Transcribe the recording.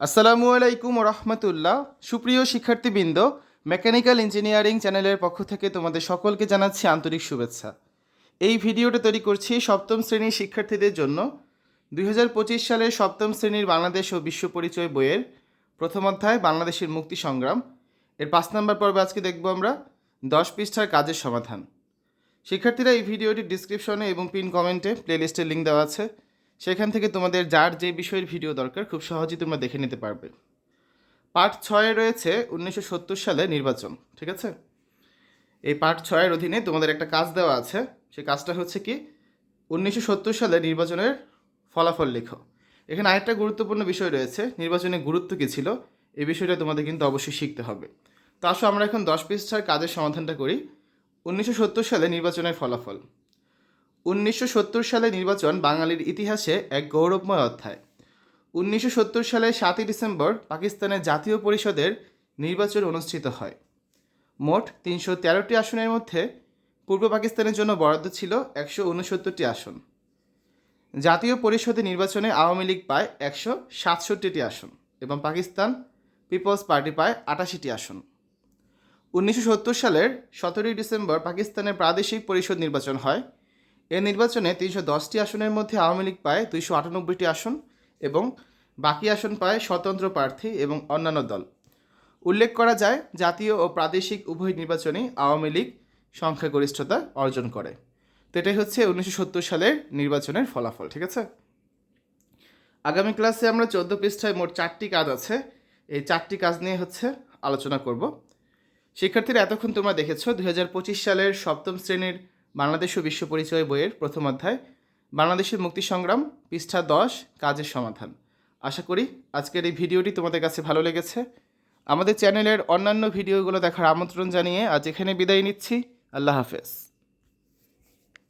আসসালামু আলাইকুম রহমতুল্লাহ। সুপ্রিয় শিক্ষার্থীবৃন্দ, মেকানিক্যাল ইঞ্জিনিয়ারিং চ্যানেলের পক্ষ থেকে তোমাদের সকলকে জানাচ্ছি আন্তরিক শুভেচ্ছা। এই ভিডিওটা তৈরি করছি সপ্তম শ্রেণীর শিক্ষার্থীদের জন্য। 2025 সালের সপ্তম শ্রেণীর বাংলাদেশ ও বিশ্ব পরিচয় বইয়ের প্রথম অধ্যায় বাংলাদেশের মুক্তি সংগ্রাম এর 5 নম্বর পর্বে আজকে দেখব আমরা 10 পৃষ্ঠার কাজের সমাধান। শিক্ষার্থীরা, এই ভিডিওটির ডিসক্রিপশনে এবং পিন কমেন্টে প্লেলিস্টের লিঙ্ক দেওয়া আছে, সেখান থেকে তোমাদের যার যে বিষয়ের ভিডিও দরকার খুব সহজেই তোমরা দেখে নিতে পারবে। পার্ট 6 রয়েছে 1970 সালে নির্বাচন, ঠিক আছে? এই পার্ট 6 অধীনে তোমাদের একটা কাজ দেওয়া আছে। সেই কাজটা হচ্ছে কি, 1970 সালে নির্বাচনের ফলাফল লেখো। এখানে আরেকটা গুরুত্বপূর্ণ বিষয় রয়েছে, নির্বাচনের গুরুত্ব কী ছিল এই বিষয়টা তোমাদের কিন্তু অবশ্যই শিখতে হবে। তো আসো আমরা এখন 10 পৃষ্ঠার কাজের সমাধানটা করি। 1970 সালে নির্বাচনের ফলাফল। 1970 সালে নির্বাচন বাঙালির ইতিহাসে এক গৌরবময় অধ্যায়। 1970 সালে 7ই ডিসেম্বর পাকিস্তানের জাতীয় পরিষদের নির্বাচন অনুষ্ঠিত হয়। মোট 313টি আসনের মধ্যে পূর্ব পাকিস্তানের জন্য বরাদ্দ ছিল 169টি আসন। জাতীয় পরিষদের নির্বাচনে আওয়ামী লীগ পায় 167টি আসন এবং পাকিস্তান পিপলস পার্টি পায় 88টি আসন। 1970 সালের 17ই ডিসেম্বর পাকিস্তানের প্রাদেশিক পরিষদ নির্বাচন হয়। এ নির্বাচনে 310টি আসনের মধ্যে আওয়ামী লীগ পায় 298টি আসন এবং বাকি আসন পায় স্বতন্ত্র প্রার্থী এবং অন্যান্য দল। উল্লেখ করা যায়, জাতীয় ও প্রাদেশিক উভয় নির্বাচনেই আওয়ামী লীগ সংখ্যাগরিষ্ঠতা অর্জন করে। তো এটাই হচ্ছে 1970 সালের নির্বাচনের ফলাফল, ঠিক আছে? আগামী ক্লাসে আমরা 14 পৃষ্ঠায় মোট 4টি কাজ আছে, এই 4টি কাজ নিয়ে আলোচনা করব। শিক্ষার্থীরা, এতক্ষণ তোমরা দেখেছো 2025 সালের সপ্তম শ্রেণীর বাংলাদেশ ও বিশ্ব পরিচয় বইয়ের প্রথম অধ্যায় বাংলাদেশের মুক্তি সংগ্রাম, পৃষ্ঠা 10, কাজের সমাধান। আশা করি আজকের এই ভিডিওটি তোমাদের কাছে ভালো লেগেছে। আমাদের চ্যানেলের অন্যান্য ভিডিওগুলো দেখার আমন্ত্রণ জানিয়ে আজ এখানে বিদায় নিচ্ছি। আল্লাহ হাফেজ।